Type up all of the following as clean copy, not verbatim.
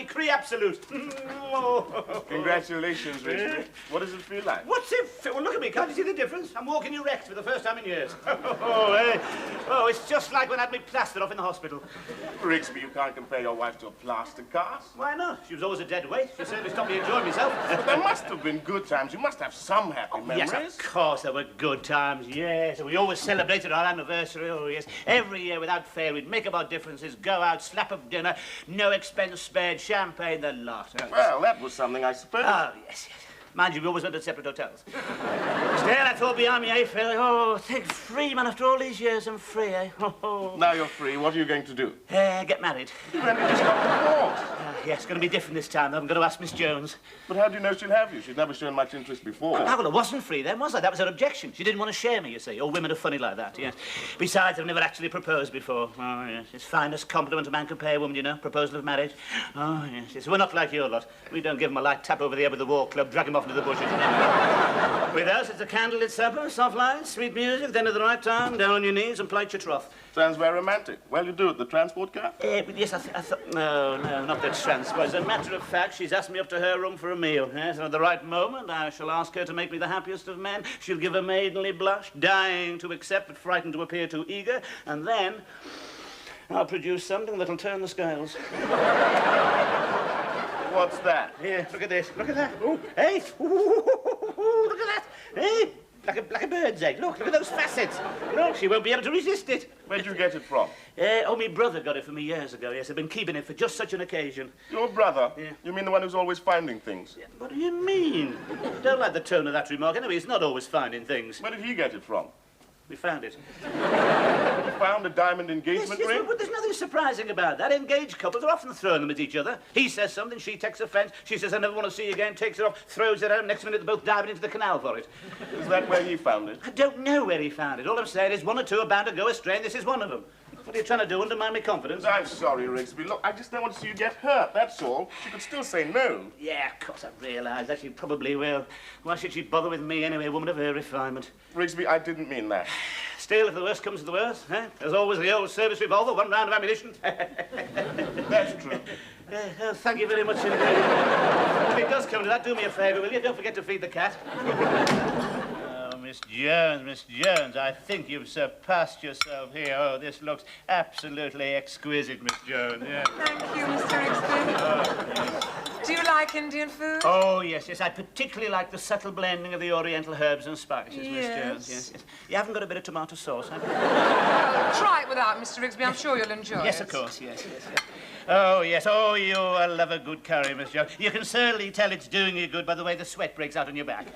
decree absolute. Congratulations, Rigsby. What does it feel like? What's it feel? Well, look at me. Can't you see the difference? I'm walking erect for the first time in years. Oh, it's just like when I had me plastered off in the hospital. Rigsby, you can't compare your wife to a plaster cast. Why not? She was always a dead weight. She certainly stopped me enjoying myself. But there must have been good times. You must have some happy memories. Yes, of course, there were good times, yes. We always celebrated our anniversary, oh, yes. Every year, without fail, we'd make up our differences, go out, slap of dinner, no expense spared, champagne, the lot. Oh, well, that was something, I suppose. Oh, yes, yes. Mind you, we always went to separate hotels. Still, I thought beyond me, Phil. Oh, think free, man, after all these years, I'm free, eh? Oh. Now you're free, what are you going to do? Get married. You've only just got divorced. Yes, it's going to be different this time. I'm going to ask Miss Jones. But how do you know she'll have you? She's never shown much interest before. Well, I wasn't free then, was I? That was her objection. She didn't want to share me, you see. All women are funny like that, yes. Besides, I've never actually proposed before. Oh, yes. It's the finest compliment a man can pay a woman, you know. Proposal of marriage. Oh, yes. We're not like your lot. We don't give them a light tap over the head with the war club, drag them off into the bushes. With us, it's a candlelit supper, soft lights, sweet music, then at the right time, down on your knees and plight your trough. Sounds very romantic. Well, you do it, the transport car? Yes, I thought... No, not the transport. As a matter of fact, she's asked me up to her room for a meal. Yes, and at the right moment, I shall ask her to make me the happiest of men. She'll give a maidenly blush, dying to accept, but frightened to appear too eager. And then I'll produce something that'll turn the scales. What's that? Here, look at this. Look at that. Ooh, hey! Ooh, look at that. Hey! Like a bird's egg. Look at those facets. Look, she won't be able to resist it. Where'd you get it from? My brother got it for me years ago, yes. I've been keeping it for just such an occasion. Your brother? Yeah. You mean the one who's always finding things? Yeah, what do you mean? Don't like the tone of that remark. Anyway, he's not always finding things. Where did he get it from? We found it. You found a diamond engagement ring? But there's nothing surprising about that. Engaged couples are often throwing them at each other. He says something, she takes offence. She says, I never want to see you again, takes it off, throws it out. Next minute, they're both diving into the canal for it. Is that where he found it? I don't know where he found it. All I'm saying is one or two are bound to go astray, and this is one of them. What are you trying to do, undermine my confidence? I'm sorry, Rigsby. Look, I just don't want to see you get hurt, that's all. She could still say no. Yeah, of course, I realise that she probably will. Why should she bother with me anyway, a woman of her refinement? Rigsby, I didn't mean that. Still, if the worst comes to the worst, there's always the old service revolver, one round of ammunition. That's true. Thank you very much indeed. If it does come to that, do me a favour, will you? Don't forget to feed the cat. Miss Jones, I think you've surpassed yourself here. Oh, this looks absolutely exquisite, Miss Jones. Yeah. Thank you, Mr. Rigsby. Oh, yes. Do you like Indian food? Oh, yes. I particularly like the subtle blending of the Oriental herbs and spices, Miss Jones. Yes. You haven't got a bit of tomato sauce, have you? Try it without, Mr. Rigsby. I'm sure you'll enjoy it. Yes, of course. Yes. Oh, yes. Oh, you love a good curry, Miss Jones. You can certainly tell it's doing you good by the way the sweat breaks out on your back.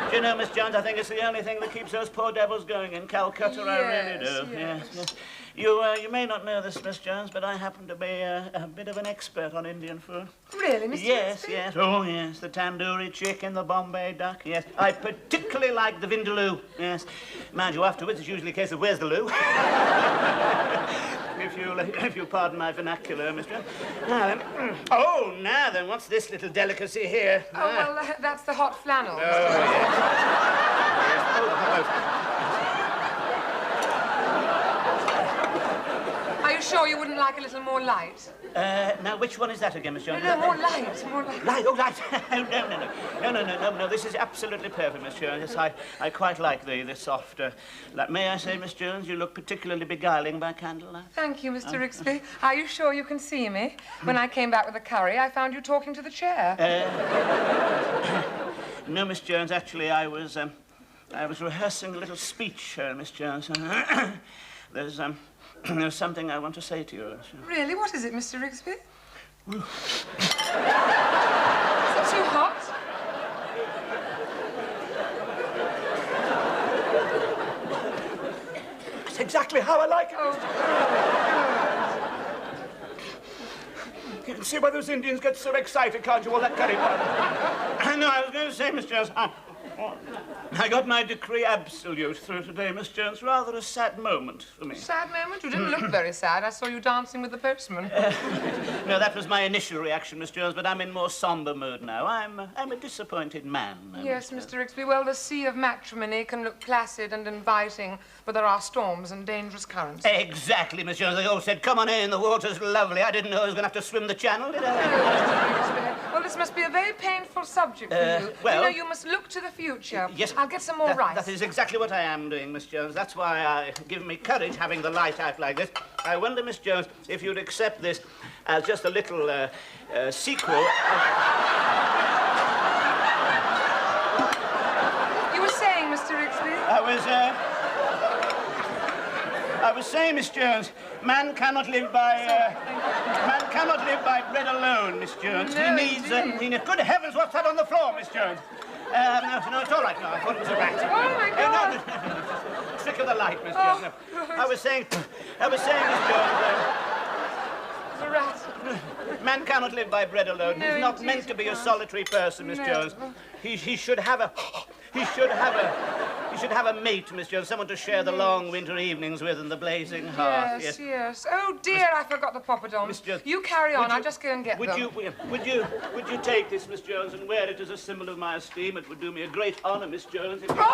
Do you know, Miss Jones, I think it's the only thing that keeps those poor devils going in Calcutta. I really do. Yes. You may not know this, Miss Jones, but I happen to be a bit of an expert on Indian food. Really, Mr. Yes, Rigsby? yes. Oh, yes. The tandoori chicken, the Bombay duck, yes. I particularly like the vindaloo, yes. Mind you, afterwards, it's usually a case of where's the loo? If you'll pardon my vernacular, Miss Jones. Now then, what's this little delicacy here? Oh, well, that's the hot flannel. Oh, yes. Are you sure you wouldn't like a little more light? Now, which one is that again, Miss Jones? No, more light, more light. Light? Oh, light. No. This is absolutely perfect, Miss Jones. Yes, I quite like the soft light. May I say, Miss Jones, you look particularly beguiling by candlelight. Thank you, Mr. Rigsby. Are you sure you can see me? When I came back with the curry, I found you talking to the chair. No, Miss Jones, actually, I was rehearsing a little speech, Miss Jones. There's something I want to say to you. Really? What is it, Mr. Rigsby? Is it too hot? That's exactly how I like it. You can see why those Indians get so excited, can't you? All that curry powder. No, I was do say, Miss Jones, I got my decree absolute through today, Miss Jones. Rather a sad moment for me. Sad moment? You didn't look very sad. I saw you dancing with the postman. No, that was my initial reaction, Miss Jones, but I'm in more somber mood now. I'm a disappointed man. Yes, Mr. Rixby. Well, the sea of matrimony can look placid and inviting, but there are storms and dangerous currents. Exactly, Miss Jones. They all said, come on in, the water's lovely. I didn't know I was going to have to swim the channel, did I? Well, this must be a very painful subject for you. well- You know, you must look to the future. Yes. I'll get some more rice. That is exactly what I am doing, Miss Jones. That's why given me courage having the light out like this. I wonder, Miss Jones, if you'd accept this as just a little sequel. You were saying, Mr. Rixby? I was saying, Miss Jones, man cannot live by bread alone, Miss Jones. No, he needs good heavens, what's that on the floor, Miss Jones? No, it's all right now. I thought it was a rat. Oh, my God. No. Trick of the light, Miss Jones. No. I was saying, Miss Jones, It's a rat. man cannot live by bread alone. No, He's not indeed meant to be he a can't. solitary person, Miss No. Jones. He should have a mate, Miss Jones, someone to share the long winter evenings with and the blazing hearth. Yes. Oh, dear, I forgot the poppadoms. Miss Jones, You carry on. I'll just go and get them. Would you take this, Miss Jones, and wear it as a symbol of my esteem? It would do me a great honor, Miss Jones. If you... What's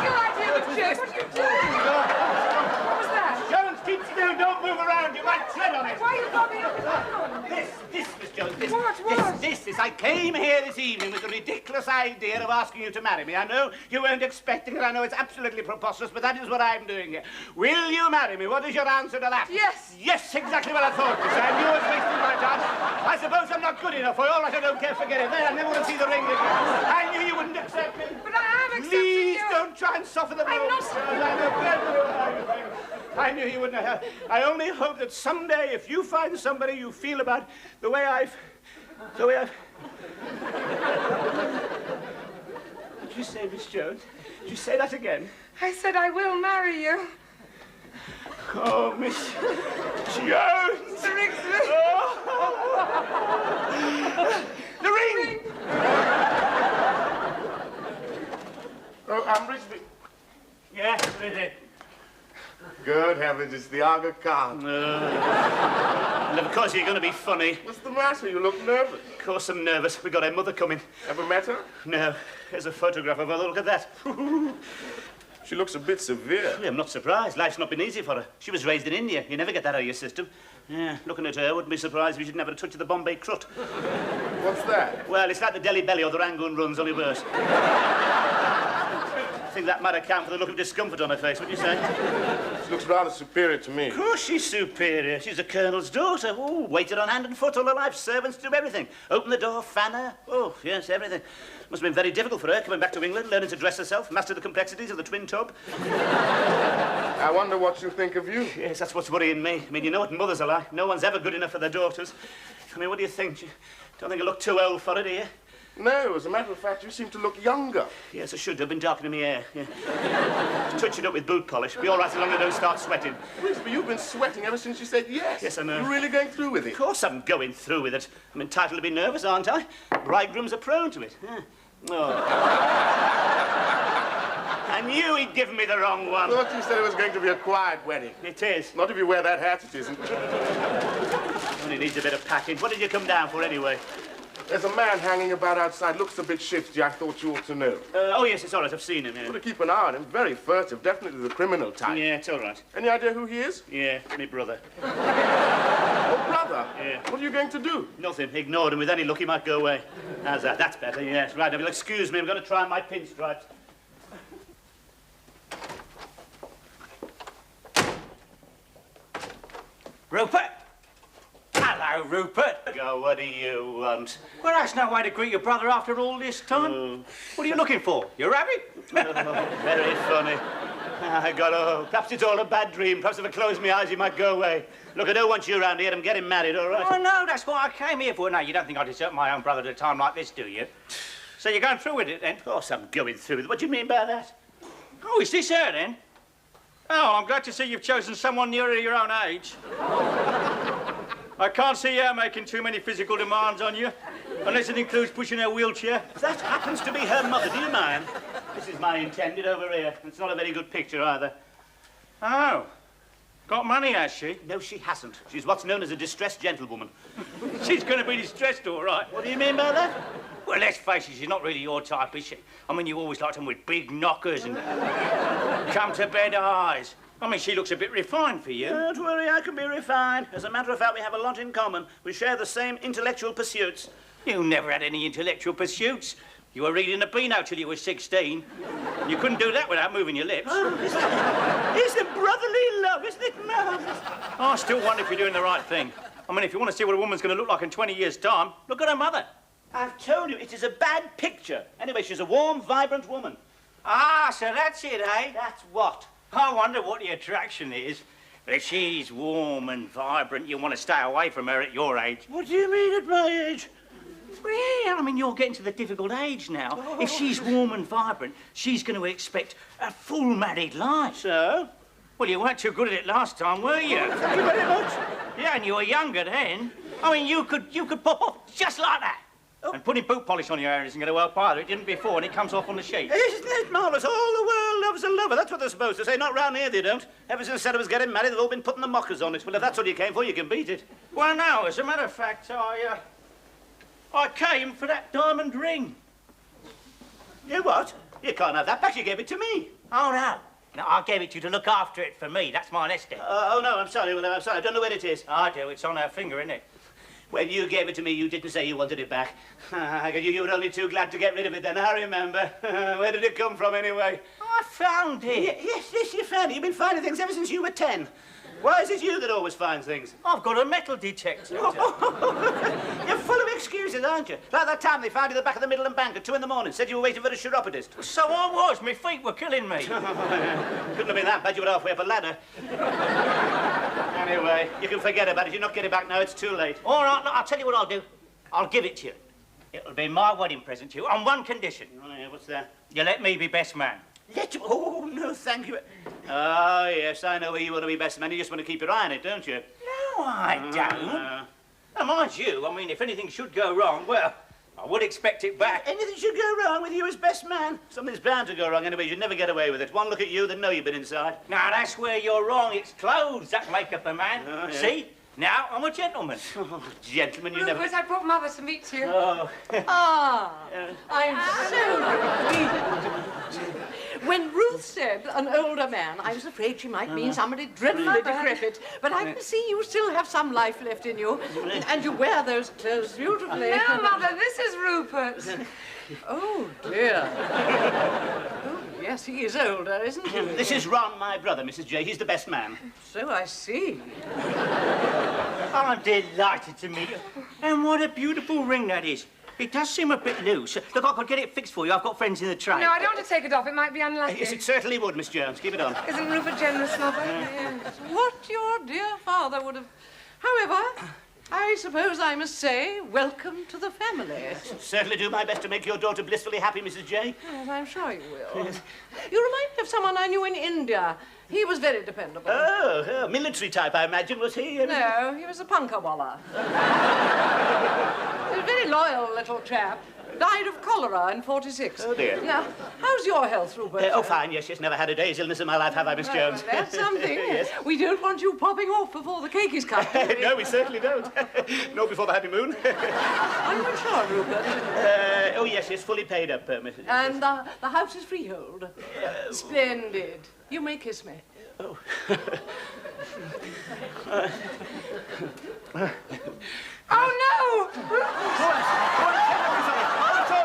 your idea of a joke? What are you doing? What was that? Jones, keep still, don't move around, you might tread on it. Why are you bobbing up and down? This, Miss Jones, this. What? This. I came here this evening with the ridiculous idea of asking you to marry me. I know you weren't expecting it. I know it's absolutely preposterous, but that is what I'm doing here. Will you marry me? What is your answer to that? Yes. Yes, exactly what I thought, Miss. I knew I was wasting my time. I suppose I'm not good enough for you. All right, I don't care. Forget it. There, I never want to see the ring again. I knew you wouldn't accept me. But I am accepting Please you. don't try and soften the blow. I'm not softening. I knew you wouldn't have. I only hope that someday, if you find somebody you feel about the way I've... What did you say, Miss Jones? Did you say that again? I said I will marry you. Oh, Miss Jones! Mr. Rixby. The ring! Oh, I'm Rixby. Yes, it is. Good heavens, it's the Aga Khan. And of course you're going to be funny. What's the matter? You look nervous. Of course I'm nervous. We've got her mother coming. Ever met her? No. Here's a photograph of her. Look at that. She looks a bit severe. I'm not surprised. Life's not been easy for her. She was raised in India. You never get that out of your system. Yeah, looking at her, wouldn't be surprised if you didn't have a touch of the Bombay crut. What's that? Well, it's like the Delhi belly or the Rangoon runs, only worse. I think that might account for the look of discomfort on her face, wouldn't you say? She looks rather superior to me. Of course she's superior. She's a colonel's daughter. Oh, waited on hand and foot all her life. Servants do everything. Open the door, fan her. Oh, yes, everything. Must have been very difficult for her coming back to England, learning to dress herself, master the complexities of the twin tub. I wonder what she'll think of you. Yes, that's what's worrying me. I mean, you know what mothers are like. No one's ever good enough for their daughters. I mean, what do you think? Don't think I look too old for it, do you? No, as a matter of fact, you seem to look younger. Yes, I should have been darkening my hair. Yeah. Touch it up with boot polish. Be all right as long as I don't start sweating. Rixby, you've been sweating ever since you said yes. Yes, I know. You're really going through with it? Of course I'm going through with it. I'm entitled to be nervous, aren't I? Bridegrooms are prone to it. Yeah. Oh. I knew he'd given me the wrong one. I thought you said it was going to be a quiet wedding. It is. Not if you wear that hat, it isn't. Only needs a bit of packing. What did you come down for, anyway? There's a man hanging about outside. Looks a bit shifty. I thought you ought to know. Oh, yes, it's all right. I've seen him, yeah. Got to keep an eye on him. Very furtive. Definitely the criminal type. Yeah, it's all right. Any idea who he is? Yeah, my brother. Oh, brother. Yeah. What are you going to do? Nothing. Ignored him. With any luck, he might go away. How's that? That's better, yes. Right, now, you'll excuse me. I'm going to try my pinstripes. Rupert? Hello, Rupert. Oh, what do you want? Well, that's no way to greet your brother after all this time. Oh. What are you looking for? Your rabbit? Very funny. I got perhaps it's all a bad dream. Perhaps if I close my eyes, you might go away. Look, I don't want you around here. I'm getting married, all right? Oh, no, that's what I came here for. No, you don't think I desert my own brother at a time like this, do you? So you're going through with it, then? Of course I'm going through with it. What do you mean by that? Oh, is this her, then? Oh, I'm glad to see you've chosen someone nearer your own age. I can't see her making too many physical demands on you. Unless it includes pushing her wheelchair. That happens to be her mother. Do you mind? This is my intended over here. It's not a very good picture either. Oh. Got money, has she? No, she hasn't. She's what's known as a distressed gentlewoman. She's going to be distressed, all right. What do you mean by that? Well, let's face it, she's not really your type, is she? I mean, you always liked them with big knockers and come-to-bed eyes. I mean, she looks a bit refined for you. Don't worry, I can be refined. As a matter of fact, we have a lot in common. We share the same intellectual pursuits. You never had any intellectual pursuits. You were reading the Beano till you were 16. You couldn't do that without moving your lips. Oh, it's a brotherly love, isn't it, Mum? I still wonder if you're doing the right thing. I mean, if you want to see what a woman's going to look like in 20 years' time, look at her mother. I've told you, it is a bad picture. Anyway, she's a warm, vibrant woman. Ah, so that's it, eh? That's what? I wonder what the attraction is. But if she's warm and vibrant, you want to stay away from her at your age. What do you mean at my age? Well, I mean, you're getting to the difficult age now. Oh. If she's warm and vibrant, she's going to expect a full married life. So? Well, you weren't too good at it last time, were you? Thank you very much. Yeah, and you were younger then. I mean, you could pop off just like that. Oh. And putting boot polish on your hair isn't going to help either. It didn't before, and it comes off on the sheet. Isn't it marvellous? All the world loves a lover. That's what they're supposed to say. Not round here, they don't. Ever since Sarah was getting married, they've all been putting the mockers on it. Well, if that's what you came for, you can beat it. Well, no, as a matter of fact, I came for that diamond ring. You what? You can't have that back. You gave it to me. Oh, no. No, I gave it to you to look after it for me. That's my nest egg. Oh, no, I'm sorry. Well, I'm sorry. I don't know where it is. I do. It's on her finger, isn't it? When you gave it to me, you didn't say you wanted it back. You were only too glad to get rid of it then, I remember. Where did it come from, anyway? I found it. Yes, you found it. You've been finding things ever since you were 10. Why is it you that always finds things? I've got a metal detector. You're full of excuses, aren't you? Like that time they found you at the back of the Midland Bank at 2 in the morning, said you were waiting for a chiropodist. So I was. My feet were killing me. Couldn't have been that bad. You were halfway up a ladder. Anyway, you can forget about it. You're not getting it back now. It's too late. All right, look, I'll tell you what I'll do. I'll give it to you. It'll be my wedding present to you on one condition. Oh, yeah, what's that? You let me be best man. Let you? Oh, no, thank you. Oh, yes, I know where you want to be best man. You just want to keep your eye on it, don't you? No, I don't. Now, mind you, I mean, if anything should go wrong, well, I would expect it back. Anything should go wrong with you as best man? Something's bound to go wrong anyway. You'd never get away with it. One look at you, they know you've been inside. Now, that's where you're wrong. It's clothes that make up a man. Oh, yeah. See? Now, I'm a gentleman. Oh, gentlemen, you Rupert, never... I brought Mother to meet you. Oh. I'm so relieved. When Ruth said an older man, I was afraid she might mean somebody dreadfully decrepit. But I can see you still have some life left in you. And you wear those clothes beautifully. No, Mother, this is Rupert. Oh, dear. Oh, yes, he is older, isn't he? This is Ron, my brother, Mrs. J. He's the best man. So I see. I'm delighted to meet you. And what a beautiful ring that is. It does seem a bit loose. Look, I could get it fixed for you. I've got friends in the trade. No, I don't want to take it off. It might be unlucky. Yes, it certainly would, Miss Jones. Keep it on. Isn't Rupert generous, Mother? Yes. What your dear father would have... However, I suppose I must say, welcome to the family. Certainly do my best to make your daughter blissfully happy, Mrs. J. Yes, I'm sure you will. You remind me of someone I knew in India. He was very dependable. Oh, military type, I imagine, was he? No, he was a punkawalla. He was a very loyal little chap. Died of cholera in '46. Oh, dear. Now, how's your health, Rupert? Oh, fine, yes, never had a day's illness in my life, have I, Miss Jones? That's something. Yes. We don't want you popping off before the cake is cut. No, we certainly don't. No, before the honeymoon. Are you sure, Rupert? Oh, yes, it's fully paid up, Mrs. And the house is freehold. Splendid. You may kiss me. Oh. Oh, no! It's all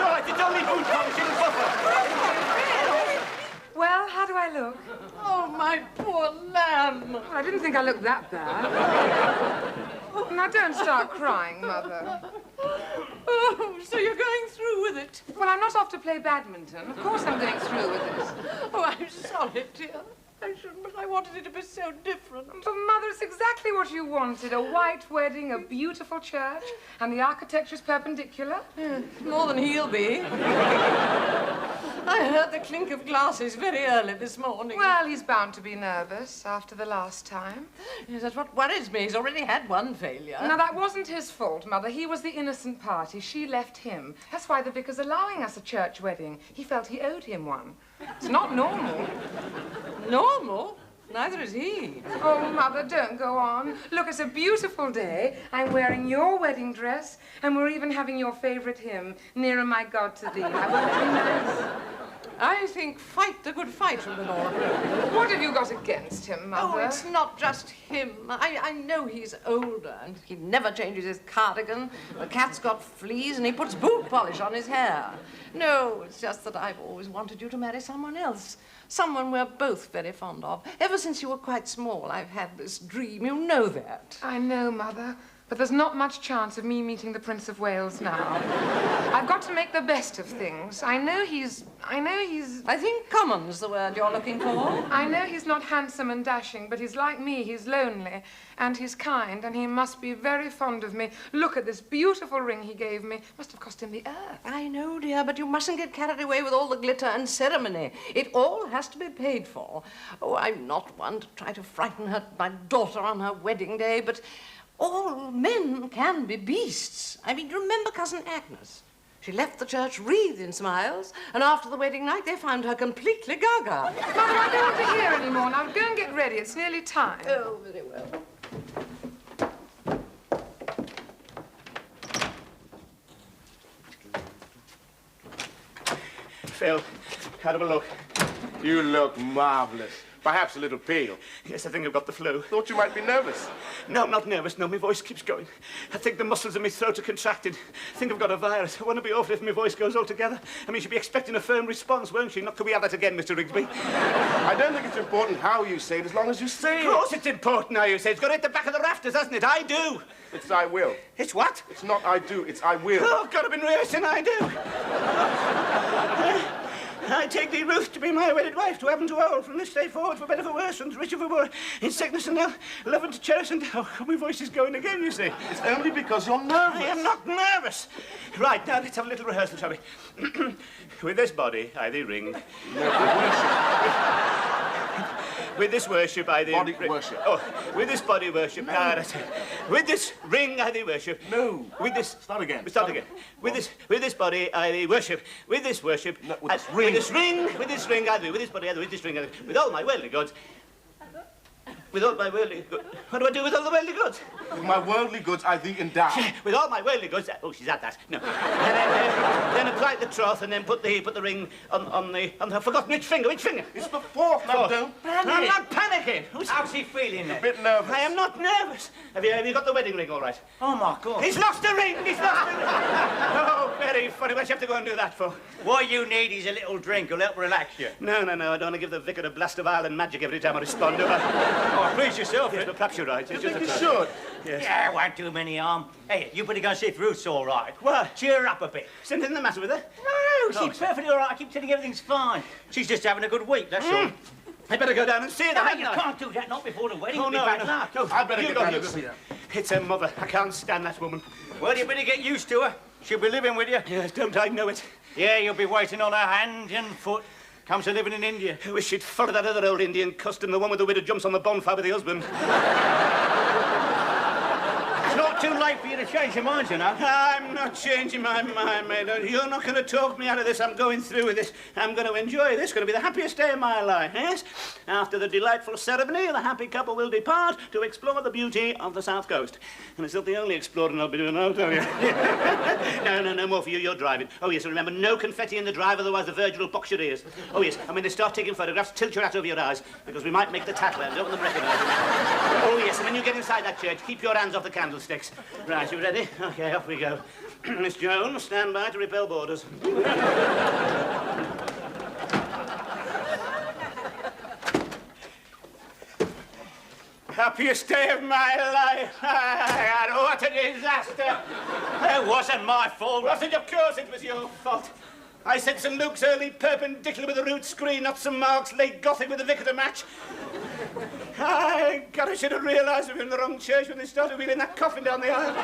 right. It's only food polishing and buffer. Well, how do I look? Oh, my poor lamb. Well, I didn't think I looked that bad. Now, don't start crying, Mother. Oh, so you're going through with it? Well, I'm not off to play badminton. Of course I'm going through with this. Oh, I'm sorry, dear. I shouldn't, but I wanted it to be so different. But, Mother, it's exactly what you wanted. A white wedding, a beautiful church, and the architecture's perpendicular. Yeah, more than he'll be. I heard the clink of glasses very early this morning. Well, he's bound to be nervous after the last time. Yes, that's what worries me. He's already had one failure. Now, that wasn't his fault, Mother. He was the innocent party. She left him. That's why the vicar's allowing us a church wedding. He felt he owed him one. It's not normal. Normal? Neither is he. Oh, Mother, don't go on. Look, it's a beautiful day. I'm wearing your wedding dress, and we're even having your favorite hymn, Nearer My God to Thee. Now, won't that be nice? I think fight the good fight from the Lord. What have you got against him, Mother? Oh, it's not just him. I know he's older, and he never changes his cardigan. The cat's got fleas, and he puts boot polish on his hair. No, it's just that I've always wanted you to marry someone else. Someone we're both very fond of. Ever since you were quite small, I've had this dream. You know that. I know, Mother, but there's not much chance of me meeting the Prince of Wales now. I've got to make the best of things. I know he's... I think common's the word you're looking for. I know he's not handsome and dashing, but he's like me. He's lonely, and he's kind, and he must be very fond of me. Look at this beautiful ring he gave me. Must have cost him the earth. I know, dear, but you mustn't get carried away with all the glitter and ceremony. It all has to be paid for. Oh, I'm not one to try to frighten my daughter on her wedding day, but all men can be beasts. I mean, remember Cousin Agnes? She left the church wreathed in smiles, and after the wedding night, they found her completely gaga. Mother, I don't want to hear any more. Now, go and get ready. It's nearly time. Oh, very well. Phil, have a look. You look marvelous. Perhaps a little pale. Yes, I think I've got the flu. Thought you might be nervous. No, I'm not nervous. No, my voice keeps going. I think the muscles in my throat are contracted. I think I've got a virus. I want to be awful if my voice goes altogether. I mean, she'll be expecting a firm response, won't she? Not could we have that again, Mr. Rigsby? I don't think it's important how you say it, as long as you say it. Of course it's important how you say it. It's got to hit the back of the rafters, hasn't it? I do. It's I will. It's what? It's not I do, it's I will. Oh, I've got to be rehearsing I do. I take thee, Ruth, to be my wedded wife, to have and to hold, from this day forward, for better for worse, and richer for poor, in sickness and health, love and to cherish, and... Oh, my voice is going again, you see. It's only because you're nervous. I am not nervous. Right, now let's have a little rehearsal, shall we? With this body, I thee ring. With this worship, I thee... Body worship. Oh, with this body worship. No. That's it. With this ring, I thee worship. No. With this... Start again. Start again. With this body, I thee worship. With this worship... No, with this ring. With this ring, I thee. With this body, I thee. With this ring, I thee. With all my worldly goods... With all my worldly goods... What do I do with all the worldly goods? With my worldly goods, I thee endow. With all my worldly goods... Oh, she's at that. No. And then apply the troth and then put the ring on the... I've forgotten which finger. Which finger? It's the fourth. Now, don't panic. I'm not panicking. How's he feeling then? A bit nervous. I am not nervous. Have you got the wedding ring all right? Oh, my God. He's lost the ring! He's lost the ring! Oh, very funny. What do you have to go and do that for? What you need is a little drink. It'll help relax you. No. I don't want to give the vicar a blast of Ireland magic every time I respond to her. Oh, please yourself. Yes, but perhaps you're right. It's You just think a you time. should? Yes. Yeah, it won't do many harm. Hey, you better go and see if Ruth's all right. What? Cheer her up a bit. Is anything the matter with her? No, she's perfectly all right. I keep telling you everything's fine. She's just having a good week, that's all. I better go down and see her. No, hadn't you I? can't do that. Not before the wedding. Oh, It'll be no, bad no. luck. No, I'd better you get go, down you and go. see her. It's her mother. I can't stand that woman. Well, you better get used to her. She'll be living with you. Yes, don't I know it? Yeah, you'll be waiting on her hand and foot. Comes to living in India. I wish she'd follow that other old Indian custom, the one with the widow jumps on the bonfire with the husband. It's not too late for you to change your mind, you know. I'm not changing my mind, mate. You're not going to talk me out of this. I'm going through with this. I'm going to enjoy this. It's going to be the happiest day of my life, yes? After the delightful ceremony, the happy couple will depart to explore the beauty of the South Coast. And it's not the only exploring I'll be doing, I'll tell you. No more for you. You're driving. Oh, yes, and remember, no confetti in the drive, otherwise the Virgin will box your ears. Oh, yes, and when they start taking photographs, tilt your hat over your eyes, because we might make the tattler. Don't want them recognised. Oh, yes, and when you get inside that church, keep your hands off the candlesticks. Right, you ready? Okay, off we go. Miss Jones, stand by to repel boarders. Happiest day of my life. What a disaster. It wasn't my fault. Wasn't, of course it was your fault. I said St. Luke's early perpendicular with a root screen, not St. Mark's late Gothic with a vicar to match. God, I should have realised we were in the wrong church when they started wheeling that coffin down the aisle.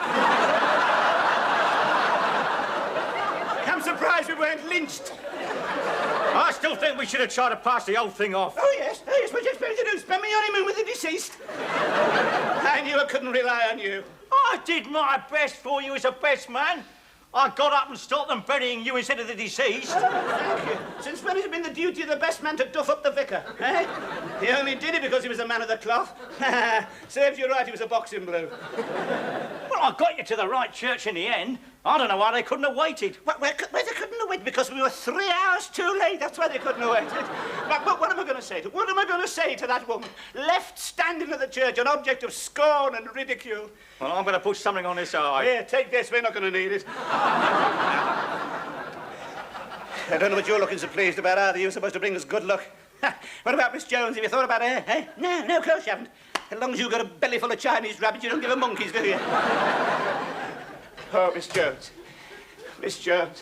I'm so surprised we weren't lynched. I still think we should have tried to pass the whole thing off. Oh, yes, what you expect to do? Spend my honeymoon with the deceased? I knew I couldn't rely on you. I did my best for you as a best man. I got up and stopped them burying you instead of the deceased. Thank you. Since when has it been the duty of the best man to duff up the vicar, eh? He only did it because he was a man of the cloth. Serves you right, he was a boxing blue. Well, I got you to the right church in the end. I don't know why they couldn't have waited. Why they couldn't have waited? Because we were 3 hours too late. That's why they couldn't have waited. But what am I going to say to? What am I going to say to that woman left standing at the church, an object of scorn and ridicule? Well, I'm going to put something on this eye. Here, take this. We're not going to need it. I don't know what you're looking so pleased about either. You're supposed to bring us good luck. What about Miss Jones? Have you thought about her, eh? No, of course you haven't. As long as you've got a belly full of Chinese rabbits, you don't give a monkeys, do you? Oh, Miss Jones. Miss Jones,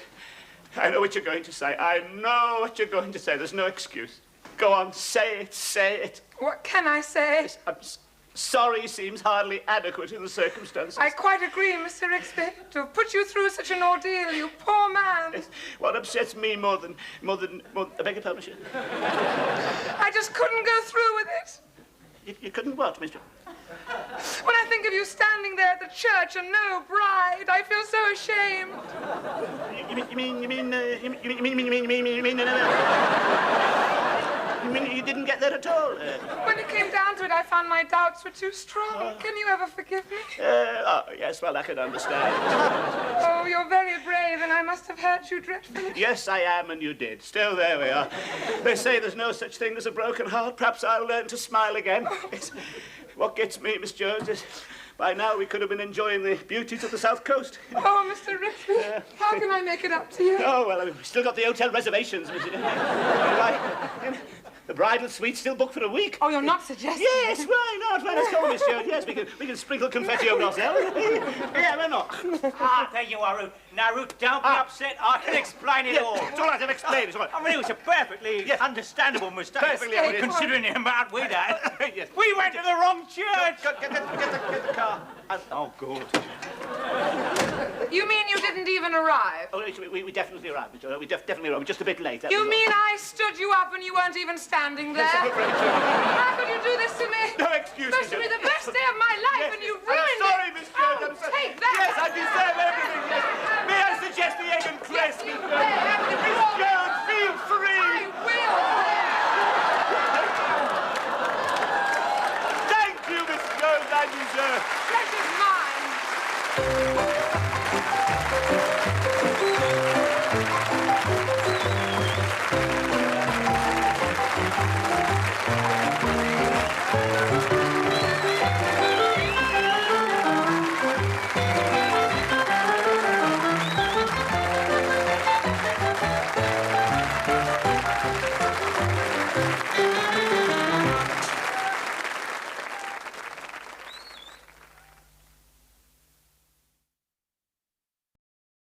I know what you're going to say. I know what you're going to say. There's no excuse. Go on, say it. What can I say? I'm sorry seems hardly adequate in the circumstances. I quite agree, Mr. Rixby. To have put you through such an ordeal, you poor man. Yes. What upsets me more than I beg your pardon, monsieur? I just couldn't go through with it. You couldn't what, Mister? When I think of you standing there at the church and no bride, I feel so ashamed. You mean you didn't get there at all? When it came down to it, I found my doubts were too strong. Can you ever forgive me? Oh, yes, well, I can understand. Oh, you're very brave, and I must have hurt you dreadfully. Yes, I am, and you did. Still, there we are. They say there's no such thing as a broken heart. Perhaps I'll learn to smile again. It's, what gets me, Miss Jones, is by now we could have been enjoying the beauties of the South Coast. Oh, Mr. Rixby, how can I make it up to you? Oh, well, we've still got the hotel reservations, Miss. The bridal suite's still booked for a week. Oh, you're not suggesting? Yes, why not? Well, let's go, Miss Jones. Yes, we can sprinkle confetti over ourselves. Yeah, why not? There you are, Ruth. Now, Ruth, don't be upset. I can explain it all. It's all right, I've explained. It's all right. I mean, it was a perfectly understandable mistake. Perfectly understandable. Considering the amount we'd had. Yes. We went to the wrong church. Get the car. Oh, good. You mean you didn't even arrive? Oh, we definitely arrived, Miss Jones. We definitely arrived. We're just a bit late. You mean I stood you up and you weren't even standing there? How could you do this to me? No excuse, Supposed to be the best day of my life, and you ruined I'm sorry, it. Miss Jones. Oh, I'm sorry. take that. Yes, I deserve everything. Yes. May I suggest the egg and cress, Yes, you Miss may. Jones? Have the Miss roll. Jones, feel free. I will. Thank you, Miss Jones. I deserve. Pleasure's mine.